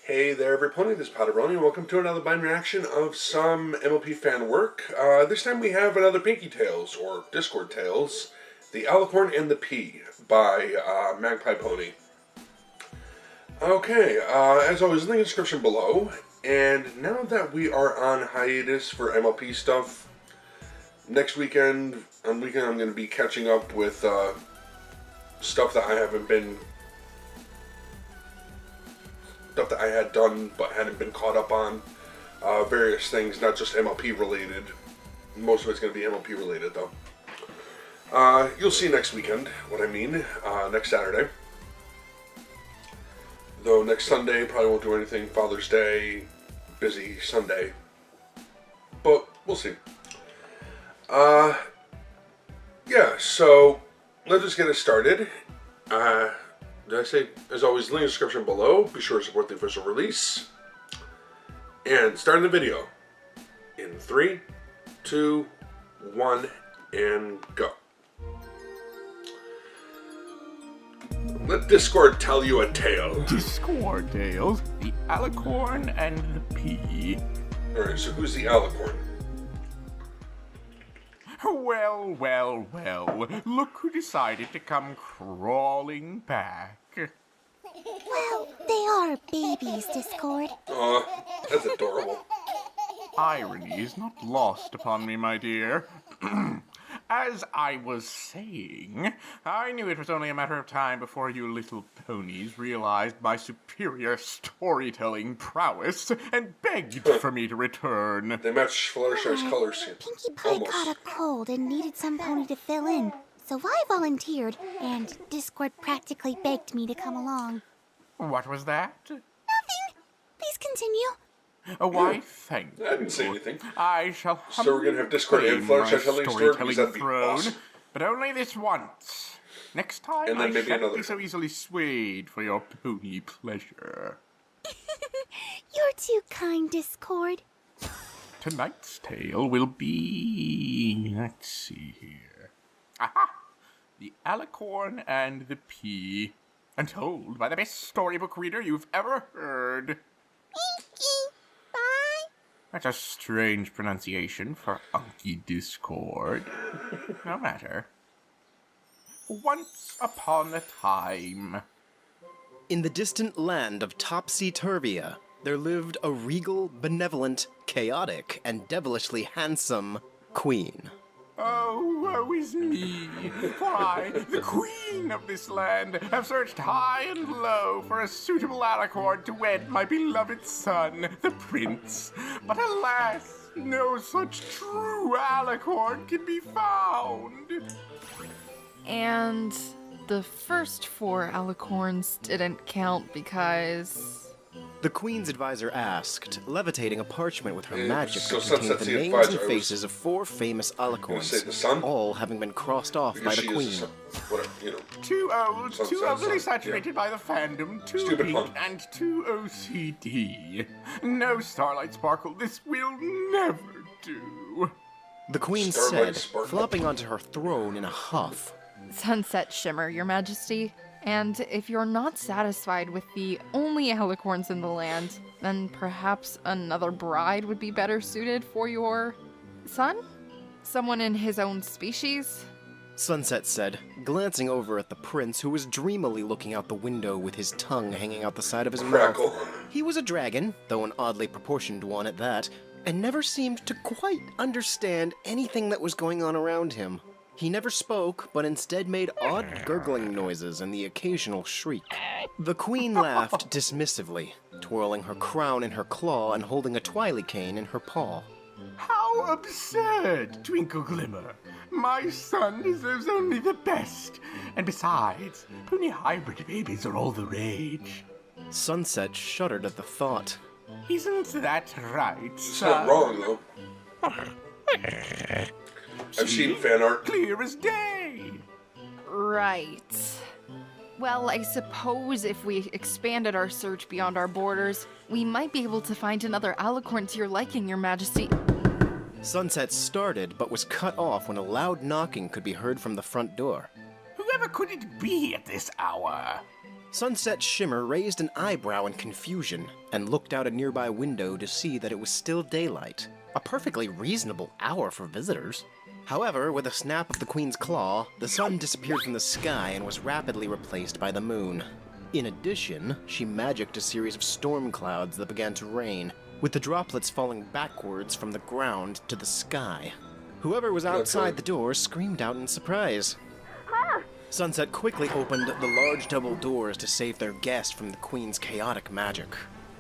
Hey there everybody, this is PotterBrony, and welcome to another blind reaction of some MLP Fanwork. This time we have another Pinkie Tales, or Discord Tales, The Alicorn and the P by Magpie Pony. Okay, as always, link in the description below, and now that we are on hiatus for MLP stuff, next weekend, I'm going to be catching up with stuff that I had done but hadn't been caught up on. Various things, not just MLP related. Most of it's going to be MLP related though. You'll see next weekend what I mean, next Saturday. Though next Sunday probably won't do anything. Father's Day, busy Sunday. But we'll see. Yeah, so let's just get it started. Did I say, as always, link in the description below. Be sure to support the official release. And starting the video in 3, 2, 1, and go. Let Discord tell you a tale. Discord Tales, the Alicorn and the P. Alright, so who's the Alicorn? Well, look who decided to come crawling back. Well, they are babies, Discord. Aw, that's adorable. Irony is not lost upon me, my dear. As I was saying, I knew it was only a matter of time before you little ponies realized my superior storytelling prowess and begged for me to return. They match Fluttershy's colors. Pinkie Pie caught a cold and needed some pony to fill in. So I volunteered, and Discord practically begged me to come along. What was that? Nothing. Please continue. Why, thank you. I didn't say anything. I shall So we're gonna have Discord and claim Fluttershy my telling a story, storytelling because that'd be throne, awesome. but only this once. Next time, And then I maybe shan't another. be so easily swayed for your pony pleasure. You're too kind, Discord. Tonight's tale will be... let's see here. Aha! The Alicorn and the P. And told by the best storybook reader you've ever heard. Pinkie Pie. That's a strange pronunciation for Unky Discord. No matter. Once upon a time. In the distant land of Topsy-Turvia, there lived a regal, benevolent, chaotic, and devilishly handsome queen. Oh, woe is me, for I, the queen of this land, have searched high and low for a suitable alicorn to wed my beloved son, the prince. But alas, no such true alicorn can be found. And the first 4 alicorns didn't count because... The queen's advisor asked, levitating a parchment with her magic so that contained Sunset's the the names advisor. and I was faces of 4 famous say the alicorns, sun? all having been crossed off by Because the she queen. is, whatever, you know. Too old, Sun, too sun, overly sun, saturated yeah. by the fandom, too Stupid pink, pun. and too OCD. No Starlight Sparkle, this will never do. The queen Starlight said, Sparkle. flopping onto her throne in a huff. Sunset Shimmer, your majesty. And if you're not satisfied with the only alicorns in the land, then perhaps another bride would be better suited for your son? Someone in his own species? Sunset said, glancing over at the prince who was dreamily looking out the window with his tongue hanging out the side of his Crackle. mouth. He was a dragon, though an oddly proportioned one at that, and never seemed to quite understand anything that was going on around him. He never spoke, but instead made odd gurgling noises and the occasional shriek. The queen laughed dismissively, twirling her crown in her claw and holding a twily cane in her paw. How absurd, Twinkle Glimmer. My son deserves only the best. And besides, pony hybrid babies are all the rage. Sunset shuddered at the thought. Isn't that right, It's not wrong, though. I've seen fan art. Clear as day. Right. Well, I suppose if we expanded our search beyond our borders, we might be able to find another alicorn to your liking, your majesty. Sunset started, but was cut off when a loud knocking could be heard from the front door. Whoever could it be at this hour? Sunset Shimmer raised an eyebrow in confusion and looked out a nearby window to see that it was still daylight, a perfectly reasonable hour for visitors. However, with a snap of the Queen's claw, the sun disappeared from the sky and was rapidly replaced by the moon. In addition, she magicked a series of storm clouds that began to rain, with the droplets falling backwards from the ground to the sky. Whoever was outside the door screamed out in surprise. Sunset quickly opened the large double doors to save their guest from the Queen's chaotic magic.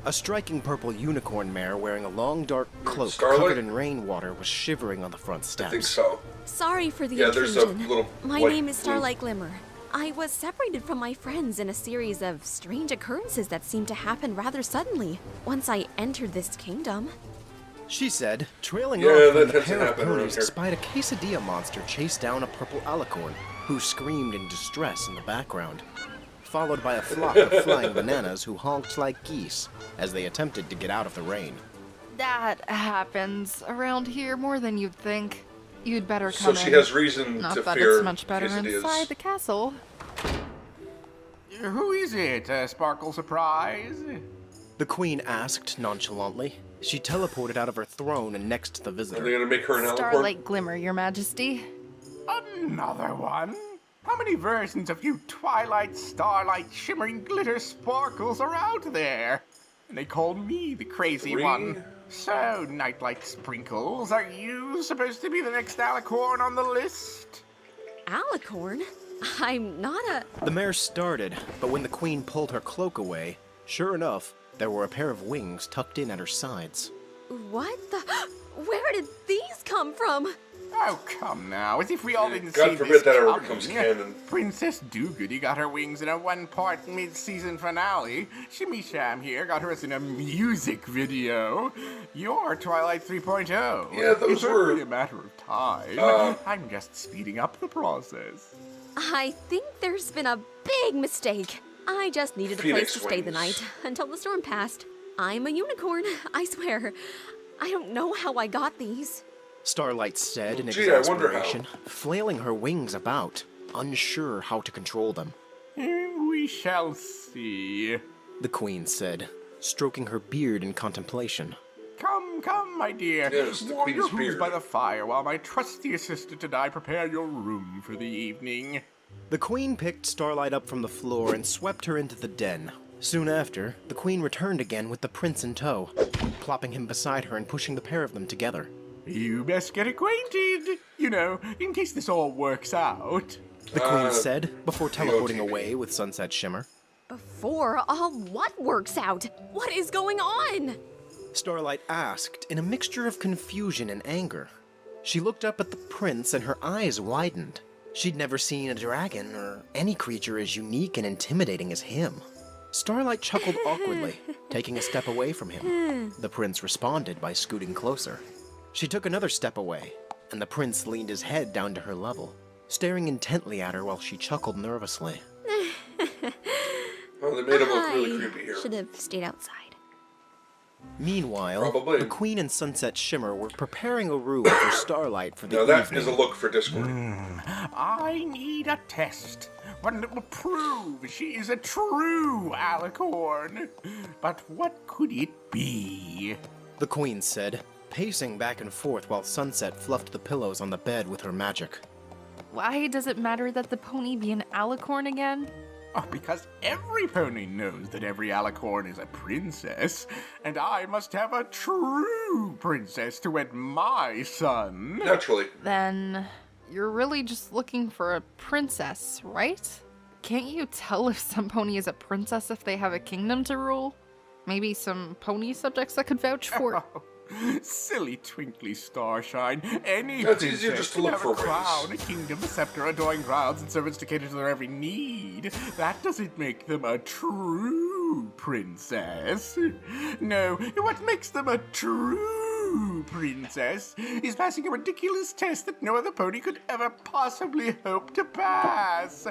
A striking purple unicorn mare wearing a long dark cloak covered in rainwater was shivering on the front steps. I think so. Sorry for the Yeah, intrusion. there's a little My white name is blue. Starlight Glimmer. I was separated from my friends in a series of strange occurrences that seemed to happen rather suddenly once I entered this kingdom. She said, trailing Yeah, off that when the tends to pair of happen around ponies here. spied a quesadilla monster chase down a purple alicorn, who screamed in distress in the background, followed by a flock of flying bananas who honked like geese as they attempted to get out of the rain. That happens around here more than you'd think. You'd better So come she in. has reason Not to that fear it's much better quesadillas. inside the castle. Who is it, Sparkle Surprise? The Queen asked nonchalantly. She teleported out of her throne and next to the Are they visitor. gonna make her an alicorn? Starlight Glimmer, your majesty. Another one? How many versions of you twilight, starlight, shimmering glitter sparkles are out there? And they call me the crazy 3? one. So, Nightlight Sprinkles, are you supposed to be the next Alicorn on the list? Alicorn? I'm not a... The mare started, but when the Queen pulled her cloak away, sure enough, there were a pair of wings tucked in at her sides. What the... Where did these come from? Oh, come now, as if we all didn't God see forbid this that ever coming. becomes canon. Princess Dogoody got her wings in a one-part mid-season finale. Shimmy Sham here got hers in a music video. You're Twilight 3.0. Yeah, those it's only were- a matter of time. I'm just speeding up the process. I think there's been a big mistake. I just needed a Phoenix place to stay the wings. night until the storm passed. I'm a unicorn, I swear. I don't know how I got these. Starlight said in Gee, I wonder how. exasperation, flailing her wings about, unsure how to control them. We shall see. The Queen said, stroking her beard in contemplation. Come, my dear. Yes, the Warm your Queen's hooves beard. by the fire while my trusty assistant and I prepare your room for the evening. The Queen picked Starlight up from the floor and swept her into the den. Soon after, the Queen returned again with the prince in tow, plopping him beside her and pushing the pair of them together. You best get acquainted, you know, in case this all works out. The Queen said, before teleporting OTP. away with Sunset Shimmer. Before all what works out? What is going on? Starlight asked in a mixture of confusion and anger. She looked up at the prince and her eyes widened. She'd never seen a dragon or any creature as unique and intimidating as him. Starlight chuckled awkwardly, taking a step away from him. The prince responded by scooting closer. She took another step away, and the prince leaned his head down to her level, staring intently at her while she chuckled nervously. Oh, they made him look really creepy here. Should have stayed outside. Meanwhile, Probably. the Queen and Sunset Shimmer were preparing a room for Starlight for the Now that evening. is a look for Discord. I need a test. One that will prove she is a true Alicorn. But what could it be? The Queen said, pacing back and forth while Sunset fluffed the pillows on the bed with her magic. Why does it matter that the pony be an alicorn again? Oh, because every pony knows that every Alicorn is a princess, and I must have a true princess to wed my son. Naturally. Then you're really just looking for a princess, right? Can't you tell if some pony is a princess if they have a kingdom to rule? Maybe some pony subjects that could vouch for... Silly twinkly starshine. Any That's princess easier just to can look have for a crown, ways. a kingdom, a scepter, adoring crowds, and servants to cater to their every need. That doesn't make them a true princess. No, what makes them a true princess is passing a ridiculous test that no other pony could ever possibly hope to pass.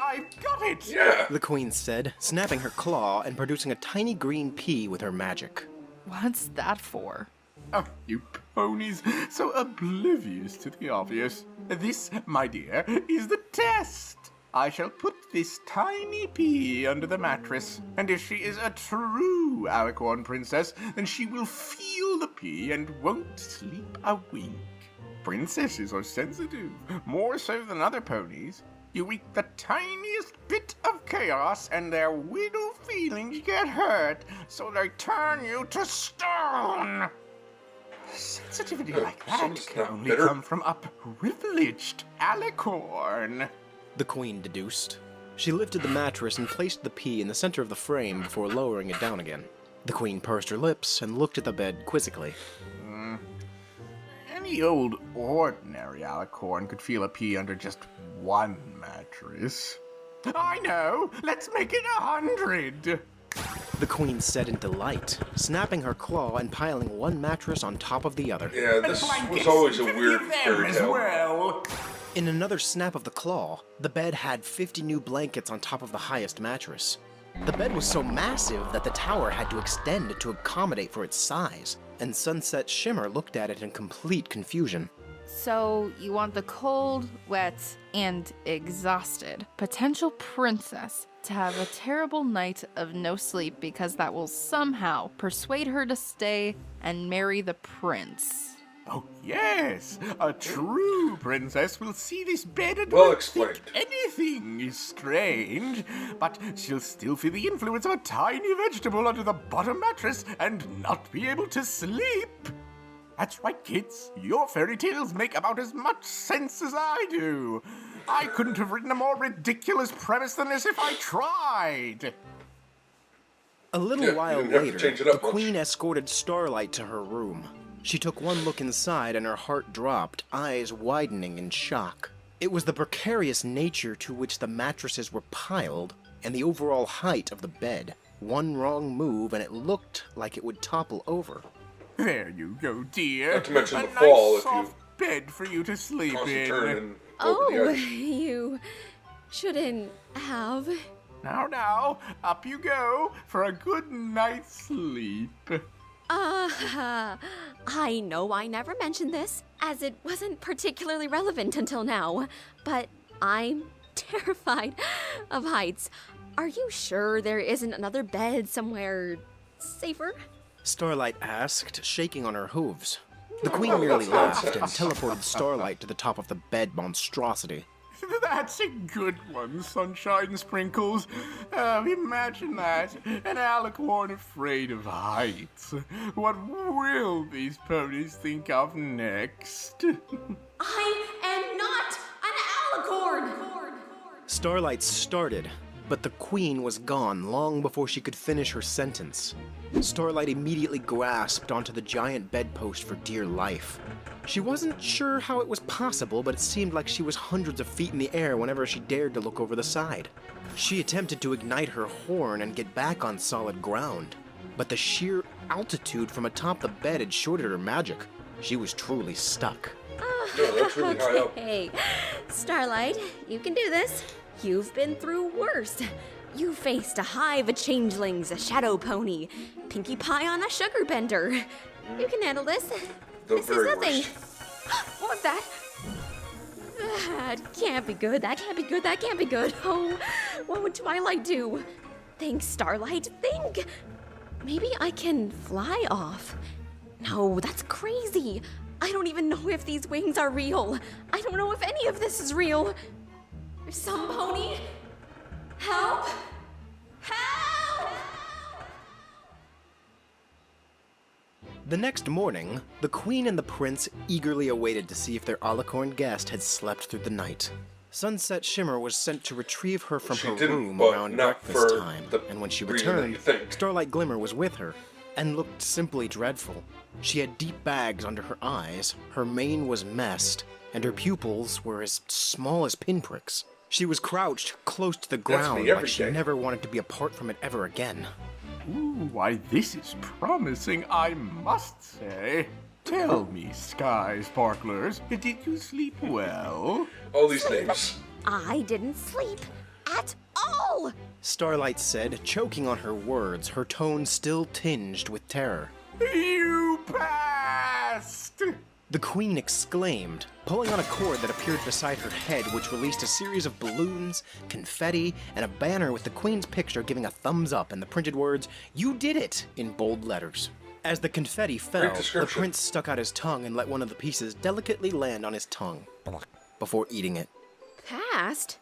I've got it! Yeah. The Queen said, snapping her claw and producing a tiny green pea with her magic. What's that for? Oh, you ponies, so oblivious to the obvious. This, my dear, is the test. I shall put this tiny pea under the mattress, and if she is a true Alicorn princess, then she will feel the pea and won't sleep a wink. Princesses are sensitive, more so than other ponies. You eat the tiniest bit of chaos and their little feelings get hurt, so they turn you to stone. Sensitivity like that someone's can not only bitter. come from a privileged Alicorn. The queen deduced. She lifted the mattress and placed the pea in the center of the frame before lowering it down again. The queen pursed her lips and looked at the bed quizzically. Any old ordinary Alicorn could feel a pea under just one mattress. I know! Let's make it 100! The queen said in delight, snapping her claw and piling one mattress on top of the other. Yeah, this was always a weird them fairy as tale. well. In another snap of the claw, the bed had 50 new blankets on top of the highest mattress. The bed was so massive that the tower had to extend to accommodate for its size, and Sunset Shimmer looked at it in complete confusion. So, you want the cold, wet, and exhausted potential princess to have a terrible night of no sleep because that will somehow persuade her to stay and marry the prince. Oh, yes! A true princess will see this bed and Well won't explained. think anything is strange, but she'll still feel the influence of a tiny vegetable under the bottom mattress and not be able to sleep. That's right, kids. Your fairy tales make about as much sense as I do. I couldn't have written a more ridiculous premise than this if I tried. A little Yeah, you while didn't have to later, change it the up much. queen escorted Starlight to her room. She took one look inside and her heart dropped, eyes widening in shock. It was the precarious nature to which the mattresses were piled and the overall height of the bed. One wrong move and it looked like it would topple over. There you go, dear. Not to mention a the nice fall if you soft bed for you to sleep Toss and in. turn and over Oh, the edge. you shouldn't have. Now, up you go for a good night's sleep. I know I never mentioned this, as it wasn't particularly relevant until now, but I'm terrified of heights. Are you sure there isn't another bed somewhere safer? Starlight asked, shaking on her hooves. The queen merely laughed and teleported Starlight to the top of the bed monstrosity. That's a good one, Sunshine Sprinkles. Imagine that. An Alicorn afraid of heights. What will these ponies think of next? I am not an Alicorn! Starlight started, but the queen was gone long before she could finish her sentence. Starlight immediately grasped onto the giant bedpost for dear life. She wasn't sure how it was possible, but it seemed like she was hundreds of feet in the air whenever she dared to look over the side. She attempted to ignite her horn and get back on solid ground, but the sheer altitude from atop the bed had shorted her magic. She was truly stuck. No, that's really high up. Okay, Starlight, you can do this. You've been through worse. You faced a hive of changelings, a shadow pony, Pinkie Pie on a sugar bender. You can handle this. The This is very nothing. worst. What was that? That can't be good. That can't be good. That can't be good. Oh, what would Twilight do? Think, Starlight, think. Maybe I can fly off. No, that's crazy. I don't even know if these wings are real. I don't know if any of this is real. Some pony? Help! Help! The next morning, the queen and the prince eagerly awaited to see if their Alicorn guest had slept through the night. Sunset Shimmer was sent to retrieve her from She her didn't, room but around not breakfast for time, the and when she reason that returned, you think. Starlight Glimmer was with her, and looked simply dreadful. She had deep bags under her eyes, her mane was messed, and her pupils were as small as pinpricks. She was crouched close to the That's me ground every like she day. never wanted to be apart from it ever again. Ooh, why, this is promising, I must say. Tell me, Sky Sparklers, did you sleep well? All these names. I didn't sleep at all. Starlight said, choking on her words, her tone still tinged with terror. You passed! The The queen exclaimed, pulling on a cord that appeared beside her head, which released a series of balloons, confetti, and a banner with the queen's picture giving a thumbs up and the printed words, "You did it," in bold letters. As the confetti fell, the prince stuck out his tongue and let one of the pieces delicately land on his tongue before eating it. Passed?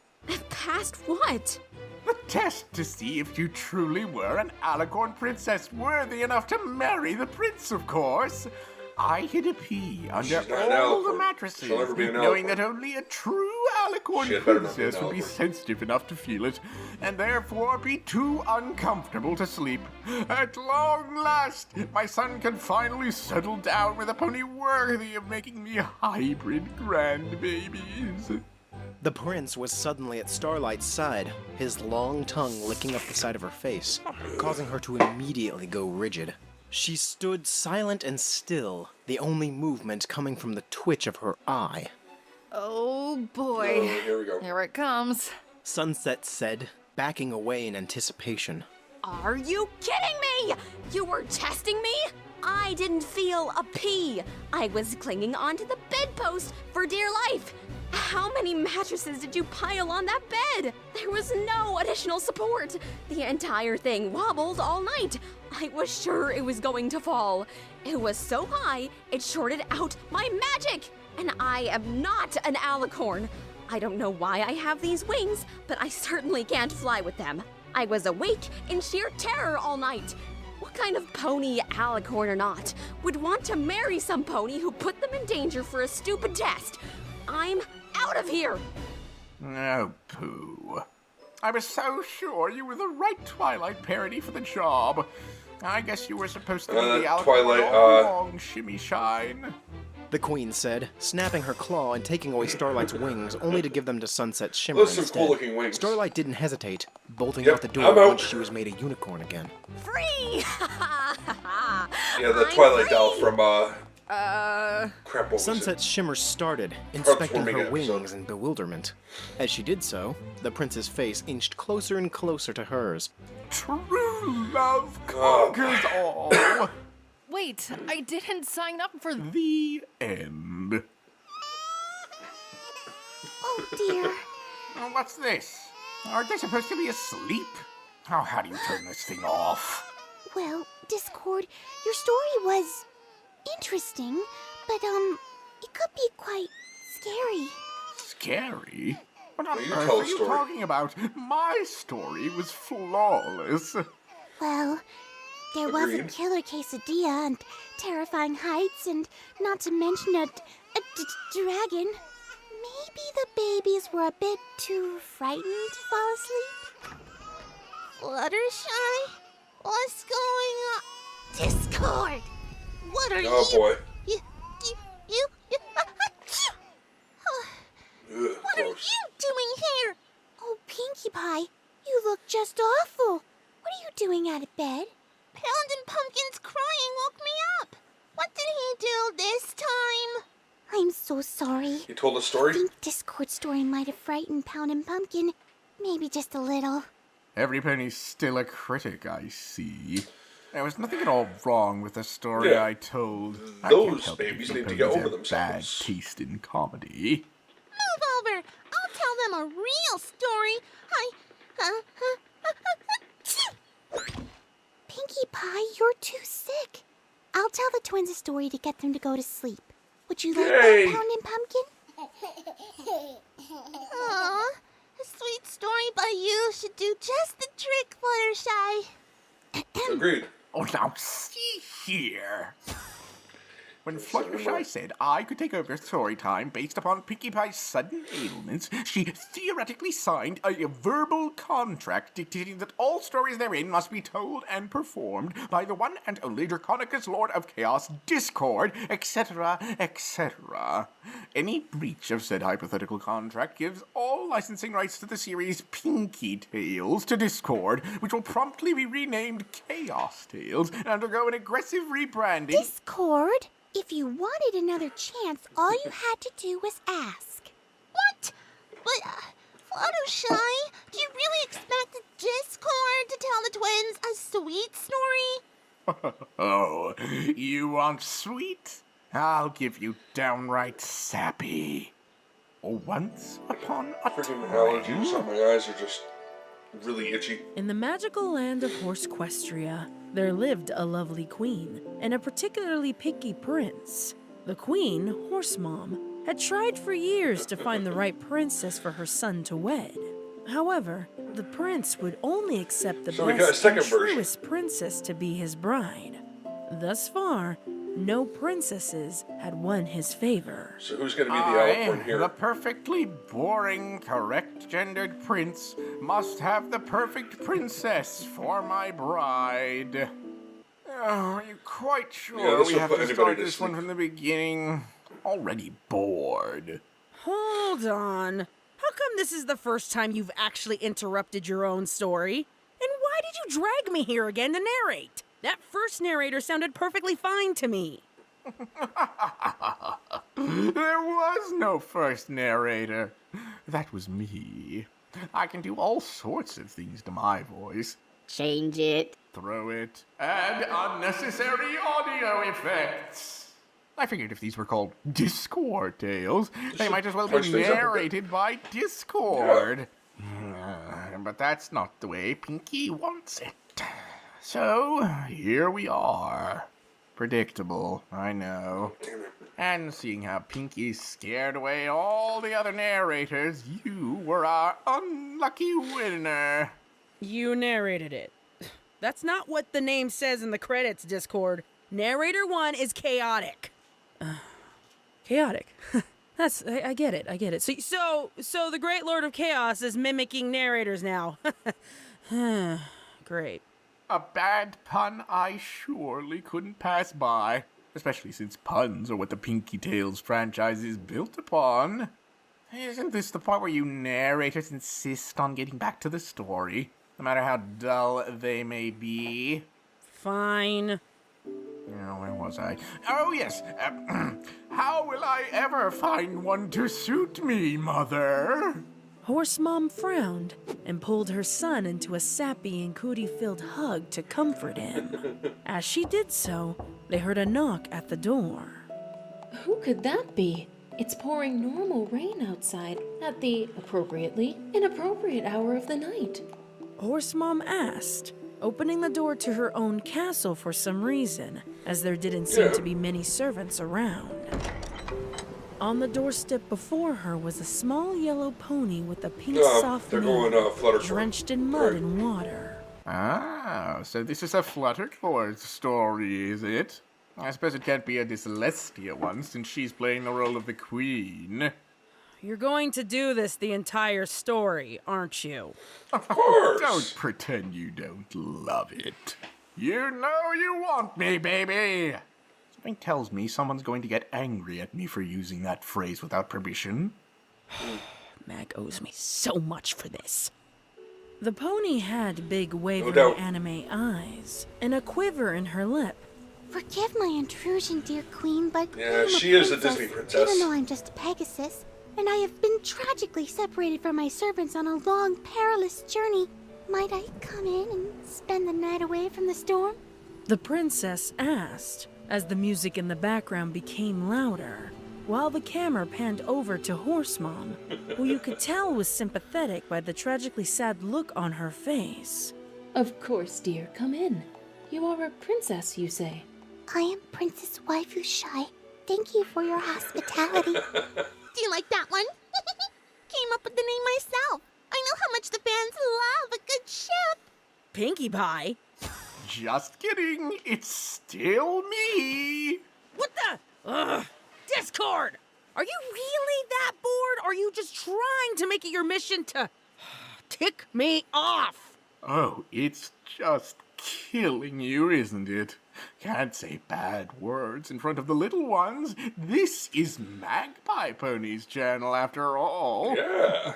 Passed what? The test to see if you truly were an Alicorn princess worthy enough to marry the prince, of course. I hid a pea under She's not an all the Alicorn. mattresses, She'll never be an Oh. knowing Alicorn. that only a true Alicorn She had better not be an princess would be Alicorn. sensitive enough to feel it, and therefore be too uncomfortable to sleep. At long last, my son can finally settle down with a pony worthy of making me hybrid grandbabies. The prince was suddenly at Starlight's side, his long tongue licking up the side of her face, causing her to immediately go rigid. She stood silent and still, the only movement coming from the twitch of her eye. Oh Oh, boy. here we go. Here it comes. Sunset said, backing away in anticipation. Are you kidding me? You were testing me? I didn't feel a pea. I was clinging onto the bedpost for dear life. How many mattresses did you pile on that bed? There was no additional support. The entire thing wobbled all night. I was sure it was going to fall. It was so high, it shorted out my magic. And I am not an Alicorn. I don't know why I have these wings, but I certainly can't fly with them. I was awake in sheer terror all night. What kind of pony, Alicorn or not, would want to marry some pony who put them in danger for a stupid test? I'm out of here! Oh, pooh. I was so sure you were the right Twilight parody for the job. I guess you were supposed to be the Alicorn Twilight, all along, Shimmy Shine. The queen said, snapping her claw and taking away Starlight's wings, only to give them to Sunset's Shimmer Those are some instead. cool-looking wings. Starlight didn't hesitate, bolting Yep, out the I'm door out. once she was made a unicorn again. Free! Yeah, the I'm Twilight free! doll from, crap, what was Sunset's it? Shimmer started, inspecting Transforming her episode. wings in bewilderment. As she did so, the prince's face inched closer and closer to hers. True love conquers all. Wait, I didn't sign up for The end. Oh dear. Oh, what's this? Aren't they supposed to be asleep? Oh, how do you turn this thing off? Well, Discord, your story was interesting, but it could be quite scary. Scary? What on Well, you earth tell a are you story. talking about? My story was flawless. Well, there was a Agreed. killer quesadilla and terrifying heights, and not to mention a dragon. Maybe the babies were a bit too frightened to fall asleep. Fluttershy? What's going on? Discord! What are Oh boy. you Ugh, What are gross. you doing here? Oh, Pinkie Pie, you look just awful. What are you doing out of bed? Pound and Pumpkin's crying woke me up. What did he do this time? I'm so sorry. You told a I story? think Discord's story might have frightened Pound and Pumpkin. Maybe just a little. Every penny's still a critic, I see. There was nothing at all wrong with the story Yeah. I told. I Those can't help it if babies the need to get ponies over have themselves. Bad taste in comedy. Move over. I'll tell them a real story. Pinkie Pie, you're too sick. I'll tell the twins a story to get them to go to sleep. Would you like Yay. that, Pound and Pumpkin? Aw, a sweet story by you should do just the trick, Fluttershy. Agreed. Oh, now see here. When Fluttershy said I could take over story time based upon Pinkie Pie's sudden ailments, she theoretically signed a verbal contract dictating that all stories therein must be told and performed by the one and only Draconicus Lord of Chaos, Discord, etc., etc. Any breach of said hypothetical contract gives all licensing rights to the series Pinkie Tales to Discord, which will promptly be renamed Chaos Tales and undergo an aggressive rebranding. Discord, if you wanted another chance, all you had to do was ask. What? But, Fluttershy, do you really expect the Discord to tell the twins a sweet story? Oh, you want sweet? I'll give you downright sappy. Once upon a Freaking time... allergies on my eyes are just really itchy. In the magical land of Horsequestria, there lived a lovely queen and a particularly picky prince. The queen, Horse Mom, had tried for years to find the right princess for her son to wed. However, the prince would only accept the So we got a best second and version. truest princess to be his bride. Thus far, no princesses had won his favor. So who's going to be the Alicorn here? the perfectly boring, correct-gendered prince, must have the perfect princess for my bride. Oh, are you quite Yeah, sure this we will have put to anybody start to this one sleep. from the beginning? Already bored. Hold on. How come this is the first time you've actually interrupted your own story? And why did you drag me here again to narrate? That first narrator sounded perfectly fine to me. There was no first narrator. That was me. I can do all sorts of things to my voice. Change it. Throw it. Add unnecessary audio effects. I figured if these were called Discord tales, they might as well be Punch things up a bit. narrated by Discord. But that's not the way Pinkie wants it. So, here we are. Predictable, I know. Damn it. And seeing how Pinkie scared away all the other narrators, you were our unlucky winner. You narrated it. That's not what the name says in the credits, Discord. Narrator 1 is chaotic. Chaotic. I get it. So the Great Lord of Chaos is mimicking narrators now. Great. A bad pun I surely couldn't pass by, especially since puns are what the Pinkie Tales franchise is built upon. Isn't this the part where you narrators insist on getting back to the story, no matter how dull they may be? Fine. Where was I? Oh, yes. How will I ever find one to suit me, Mother? Horse Mom frowned and pulled her son into a sappy and cootie-filled hug to comfort him. As she did so, they heard a knock at the door. Who could that be? It's pouring normal rain outside at the appropriately inappropriate hour of the night. Horse Mom asked, opening the door to her own castle for some reason, as there didn't seem to be many servants around. On the doorstep before her was a small yellow pony with a pink soft they're mane, going Fluttercore. drenched in mud and water. Ah, so this is a Fluttercore story, is it? I suppose it can't be a Dyslestia one, since she's playing the role of the queen. You're going to do this the entire story, aren't you? Of course. Don't pretend you don't love it. You know you want me, baby! Something tells me someone's going to get angry at me for using that phrase without permission. Mag owes me so much for this. The pony had big wavering doubt. anime eyes and a quiver in her lip. Forgive my intrusion, dear queen, but Yeah, I am she is a Disney princess. Even though I'm just a Pegasus, and I have been tragically separated from my servants on a long, perilous journey, might I come in and spend the night away from the storm? The princess asked, as the music in the background became louder, while the camera panned over to Horse Mom, who you could tell was sympathetic by the tragically sad look on her face. Of course, dear, come in. You are a princess, you say. I am Princess Waifu Shy. Thank you for your hospitality. Do you like that one? Came up with the name myself. I know how much the fans love a good ship. Pinkie Pie? Just kidding, it's still me! What the? Ugh! Discord! Are you really that bored? Or are you just trying to make it your mission to tick me off? Oh, it's just killing you, isn't it? Can't say bad words in front of the little ones. This is Magpie Pony's channel, after all. Yeah.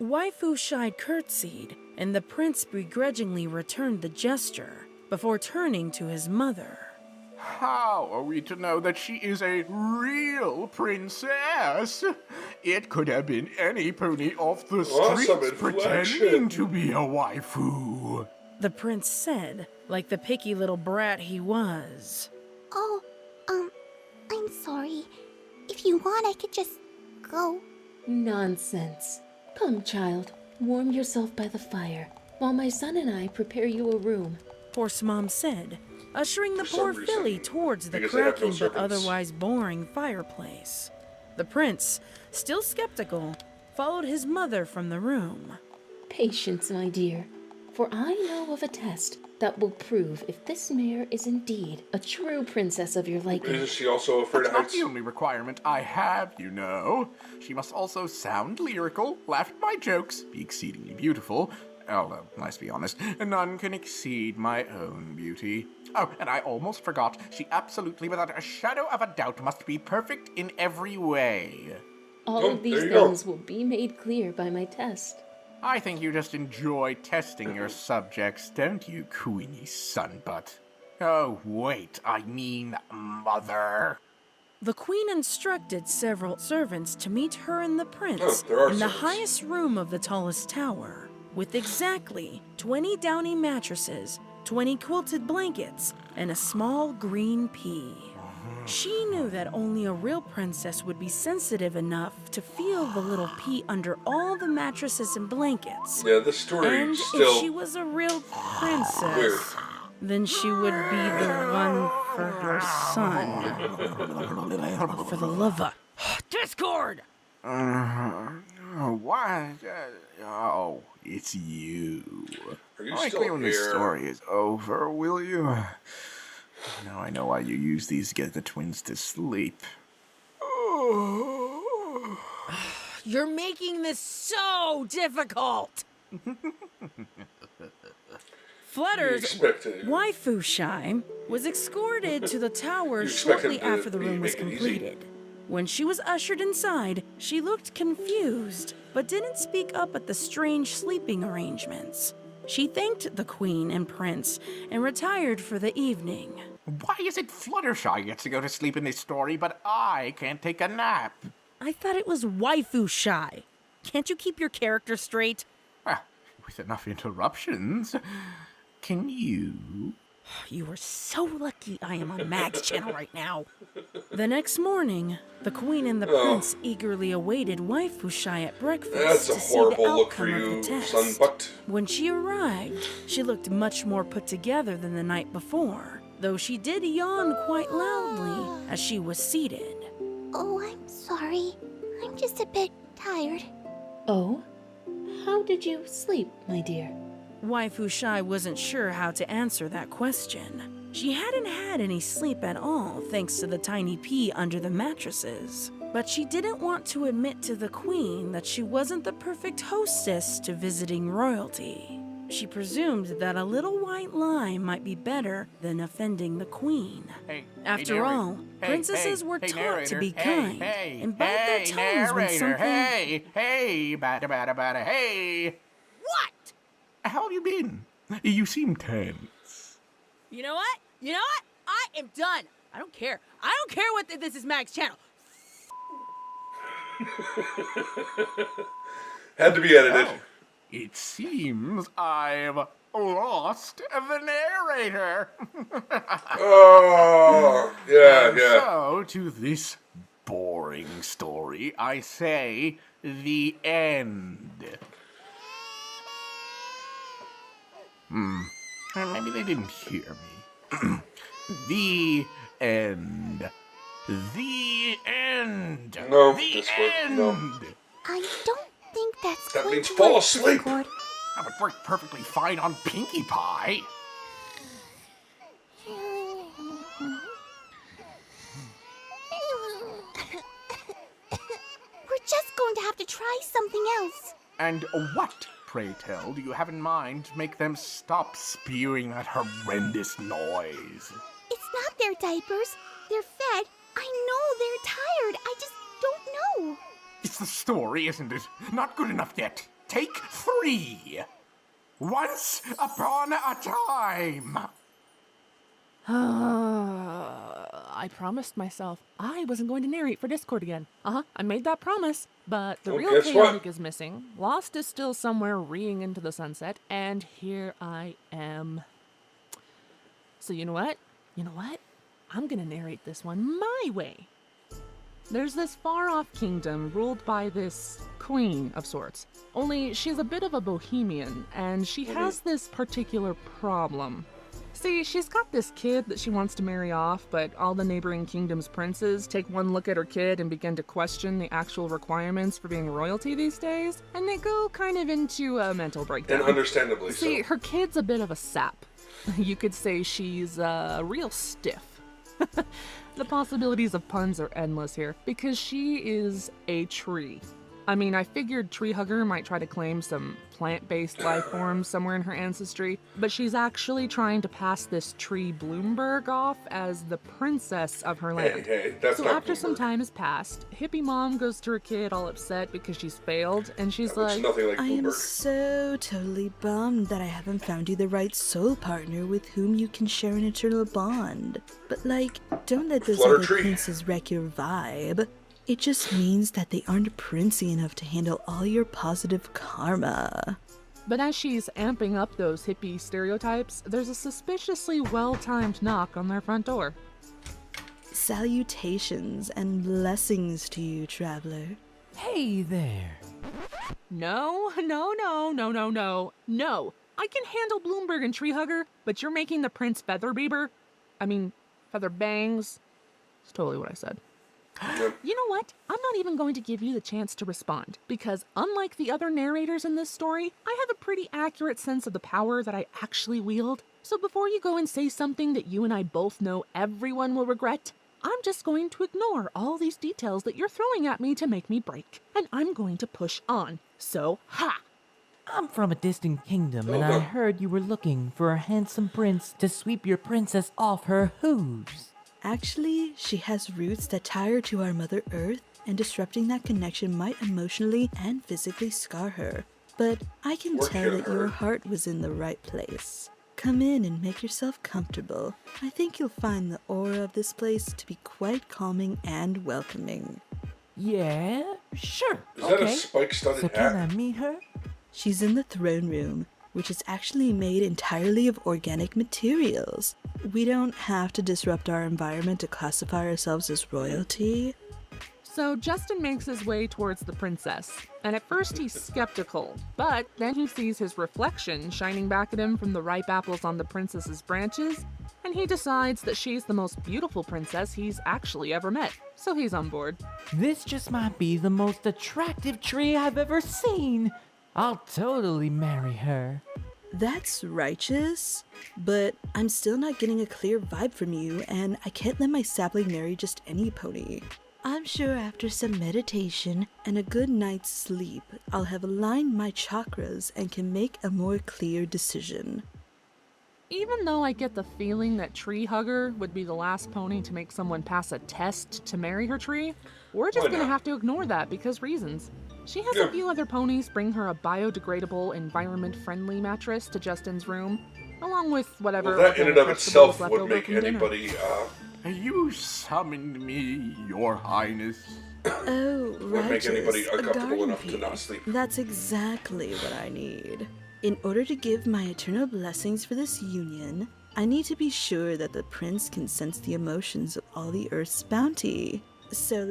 Waifu Shy curtsied, and the prince begrudgingly returned the gesture before turning to his mother. How are we to know that she is a real princess? It could have been any pony off the Awesome streets inflection. pretending to be a waifu. the prince said, like the picky little brat he was. Oh, I'm sorry. If you want, I could just go. Nonsense. Come, child, warm yourself by the fire, while my son and I prepare you a room. Horse Mom said, ushering the For some poor reason, filly towards the because they have no cracking but servants. otherwise boring fireplace. The prince, still skeptical, followed his mother from the room. Patience, my dear, for I know of a test that will prove if this mare is indeed a true princess of your liking. Isn't she also afraid That's of not heights? the only requirement I have, you know. She must also sound lyrical, laugh at my jokes, be exceedingly beautiful, although, let's be honest, none can exceed my own beauty. Oh, and I almost forgot, she absolutely, without a shadow of a doubt, must be perfect in every way. All Oh, of these there you go. things will be made clear by my test. I think you just enjoy testing your subjects, don't you, Queenie Sunbutt? Oh, wait, I mean mother. The queen instructed several servants to meet her and the prince Oh, there are in the servants. highest room of the tallest tower, with exactly 20 downy mattresses, 20 quilted blankets, and a small green pea. She knew that only a real princess would be sensitive enough to feel the little pea under all the mattresses and blankets. Yeah, this story And if still she was a real princess, weird. then she would be the one for her son. For the lover. Discord! What? Oh, it's you. Are you Likely still when this here? story is over, will you? Now I know why you use these to get the twins to sleep. You're making this so difficult! Flutter's expected- waifu Shy was escorted to the tower You expected shortly to after the room was make it easy. completed. When she was ushered inside, she looked confused, but didn't speak up at the strange sleeping arrangements. She thanked the queen and prince and retired for the evening. Why is it Fluttershy gets to go to sleep in this story, but I can't take a nap? I thought it was waifu Shy. Can't you keep your character straight? Well, with enough interruptions, can you? You are so lucky I am on Mag's channel right now. The next morning, the queen and the prince eagerly awaited waifu Shy at breakfast That's a to see the horrible look for outcome of you, the test. Sunbutt. When she arrived, she looked much more put together than the night before, though she did yawn quite loudly as she was seated. Oh, I'm sorry. I'm just a bit tired. Oh? How did you sleep, my dear? Waifu Shy wasn't sure how to answer that question. She hadn't had any sleep at all thanks to the tiny pea under the mattresses. But she didn't want to admit to the queen that she wasn't the perfect hostess to visiting royalty. She presumed that a little white lie might be better than offending the queen. After all, princesses were taught to be kind and bite their tongues when something... Hey, bada, hey! What? How have you been? You seem tense. You know what? I am done. I don't care. I don't care what this is Mag's channel. Had to be edited. Oh, it seems I've lost the narrator. Oh, yeah. So, to this boring story, I say the end. Maybe they didn't hear me. The end. The end. No, the this end. one, no. I don't think that's That going means to fall work, asleep. Discord. That would work perfectly fine on Pinkie Pie. We're just going to have to try something else. And what, pray tell, do you have in mind to make them stop spewing that horrendous noise? It's not their diapers. They're fed. I know they're tired. I just don't know. It's the story, isn't it? Not good enough yet. Take 3. Once upon a time. I promised myself I wasn't going to narrate for Discord again. I made that promise. But the Well, real guess chaotic what? is missing. Lost is still somewhere reeing into the sunset. And here I am. So you know what? I'm gonna narrate this one my way. There's this far-off kingdom ruled by this queen of sorts. Only she's a bit of a bohemian, and she has this particular problem. See, she's got this kid that she wants to marry off, but all the neighboring kingdom's princes take one look at her kid and begin to question the actual requirements for being royalty these days, and they go kind of into a mental breakdown. And understandably so. See, her kid's a bit of a sap. You could say she's real stiff. The possibilities of puns are endless here, because she is a tree. I mean, I figured Tree Hugger might try to claim some plant-based life forms somewhere in her ancestry, but she's actually trying to pass this tree Bloomberg off as the princess of her land. Hey, that's So not after some Bloomberg. time has passed, hippie mom goes to her kid all upset because she's failed, and she's That looks like, nothing like I am Bloomberg. so totally bummed that I haven't found you the right soul partner with whom you can share an eternal bond. But like, don't let those Flutter other tree. princes wreck your vibe. It just means that they aren't princey enough to handle all your positive karma. But as she's amping up those hippie stereotypes, there's a suspiciously well-timed knock on their front door. Salutations and blessings to you, traveler. Hey there. No. No. I can handle Bloomberg and Tree Hugger, but you're making the Prince Featherbangs. It's totally what I said. You know what? I'm not even going to give you the chance to respond, because unlike the other narrators in this story, I have a pretty accurate sense of the power that I actually wield. So before you go and say something that you and I both know everyone will regret, I'm just going to ignore all these details that you're throwing at me to make me break, and I'm going to push on. So, ha! I'm from a distant kingdom, and Oh, I no. heard you were looking for a handsome prince to sweep your princess off her hooves. Actually, she has roots that tie her to our Mother Earth, and disrupting that connection might emotionally and physically scar her. But I can Or tell kill that your her. heart was in the right place. Come in and make yourself comfortable. I think you'll find the aura of this place to be quite calming and welcoming. Yeah, sure. Is that a okay. spike-studded So hat? can I meet her? She's in the throne room, which is actually made entirely of organic materials. We don't have to disrupt our environment to classify ourselves as royalty. So Justin makes his way towards the princess, and at first he's skeptical, but then he sees his reflection shining back at him from the ripe apples on the princess's branches, and he decides that she's the most beautiful princess he's actually ever met, so he's on board. This just might be the most attractive tree I've ever seen. I'll totally marry her. That's righteous, but I'm still not getting a clear vibe from you, and I can't let my sapling marry just any pony. I'm sure after some meditation and a good night's sleep, I'll have aligned my chakras and can make a more clear decision. Even though I get the feeling that Tree Hugger would be the last pony to make someone pass a test to marry her tree, we're just Why gonna not? have to ignore that because reasons. She has Yeah. a few other ponies bring her a biodegradable, environment-friendly mattress to Justin's room, along with whatever Well, that in and local of itself vegetables left would over make from dinner. anybody, You summoned me, Your Highness. Oh, would make anybody righteous, a uncomfortable garden enough to pea. not sleep. That's exactly what I need. In order to give my eternal blessings for this union, I need to be sure that the prince can sense the emotions of all the earth's bounty. So,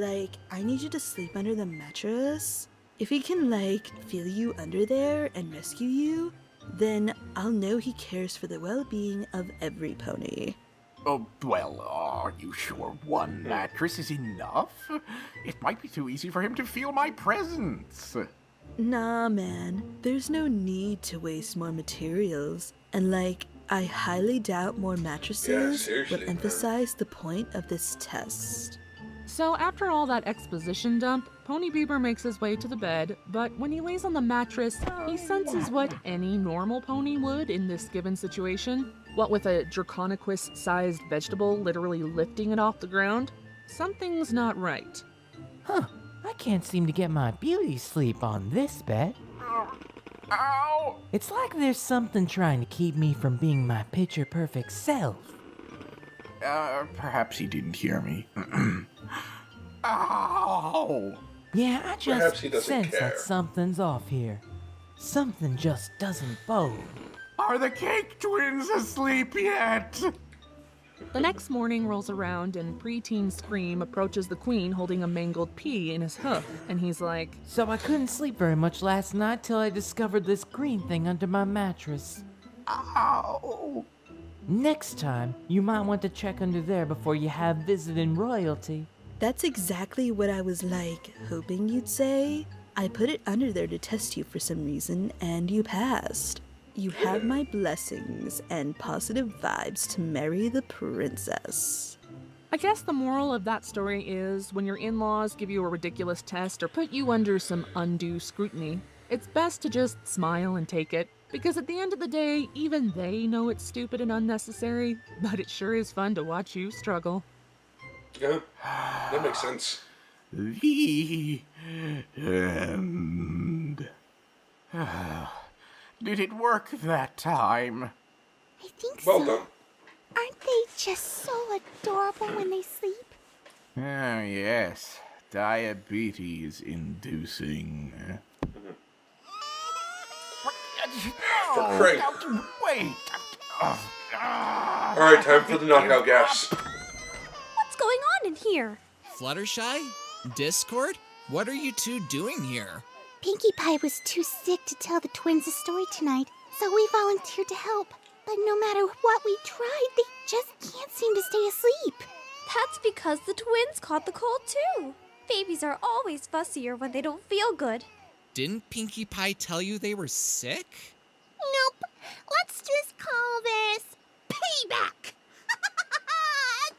I need you to sleep under the mattress. If he can, feel you under there and rescue you, then I'll know he cares for the well-being of every pony. Oh, well, are you sure one mattress is enough? It might be too easy for him to feel my presence. Nah, man, there's no need to waste more materials. And I highly doubt more mattresses seriously, would man. emphasize the point of this test. So after all that exposition dump, Pony Bieber makes his way to the bed, but when he lays on the mattress, he senses what any normal pony would in this given situation. What with a Draconicus-sized vegetable literally lifting it off the ground? Something's not right. Huh, I can't seem to get my beauty sleep on this bed. Ow! It's like there's something trying to keep me from being my picture-perfect self. Perhaps he didn't hear me. Ow! Yeah, I Perhaps he just doesn't sense care. that something's off here. Something just doesn't bode. Are the cake twins asleep yet? The next morning rolls around and preteen Scream approaches the queen holding a mangled pea in his hoof, and he's like, So I couldn't sleep very much last night till I discovered this green thing under my mattress. Ow! Next time, you might want to check under there before you have visiting royalty. That's exactly what I was like, hoping you'd say. I put it under there to test you for some reason, and you passed. You have my blessings and positive vibes to marry the princess. I guess the moral of that story is when your in-laws give you a ridiculous test or put you under some undue scrutiny, it's best to just smile and take it, because at the end of the day, even they know it's stupid and unnecessary, but it sure is fun to watch you struggle. Yeah, that makes sense. The end. Did it work that time? I think Well so. done. Aren't they just so adorable when they sleep? Ah, yes. Diabetes inducing. For Craig. Wait. Alright, time for the knockout gas. What's going on in here? Fluttershy? Discord? What are you two doing here? Pinkie Pie was too sick to tell the twins a story tonight, so we volunteered to help. But no matter what we tried, they just can't seem to stay asleep. That's because the twins caught the cold too. Babies are always fussier when they don't feel good. Didn't Pinkie Pie tell you they were sick? Nope. Let's just call this payback.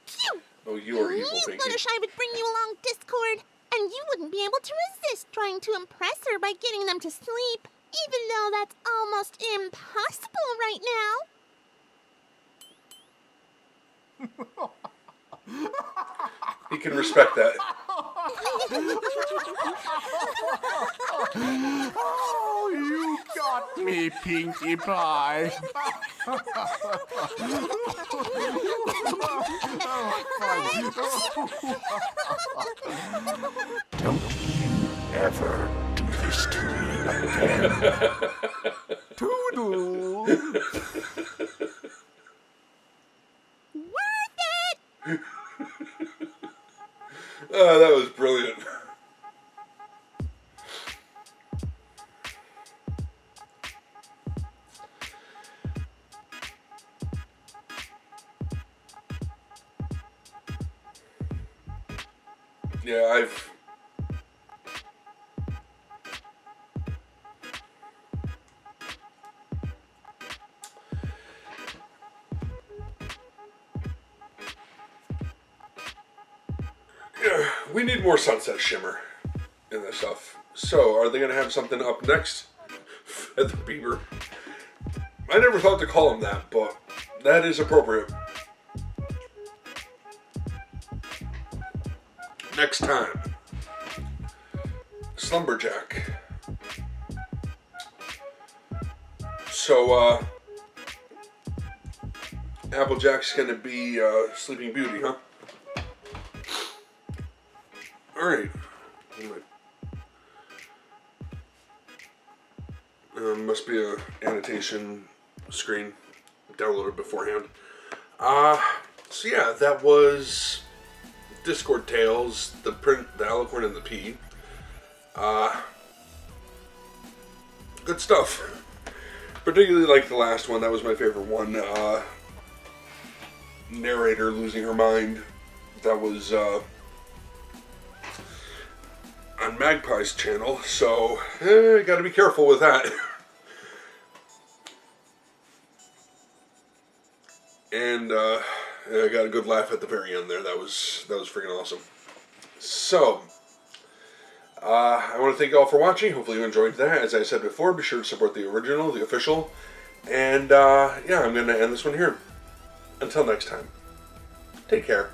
Phew! Oh, you are evil, You Pinkie. Fluttershy would bring you along Discord, and you wouldn't be able to resist trying to impress her by getting them to sleep, even though that's almost impossible right now. He can respect that. Oh, you got me, Pinkie Pie. Don't you ever do this to me again. Toodles. Worth it! Oh, that was brilliant. Yeah, we need more sunset shimmer in this stuff. So, are they going to have something up next? Feather Beaver. I never thought to call him that, but that is appropriate. Next time, Slumberjack. So, Applejack's going to be Sleeping Beauty, huh? Alright. Must be a annotation screen downloaded beforehand. So yeah, that was Discord Tales, the Alicorn and the P. Good stuff. Particularly like the last one, that was my favorite one. Narrator losing her mind. That was on Magpie's channel, so gotta be careful with that. And I got a good laugh at the very end there. That was freaking awesome. So I want to thank you all for watching. Hopefully you enjoyed that. As I said before, be sure to support the original, the official. And yeah, I'm going to end this one here. Until next time, take care.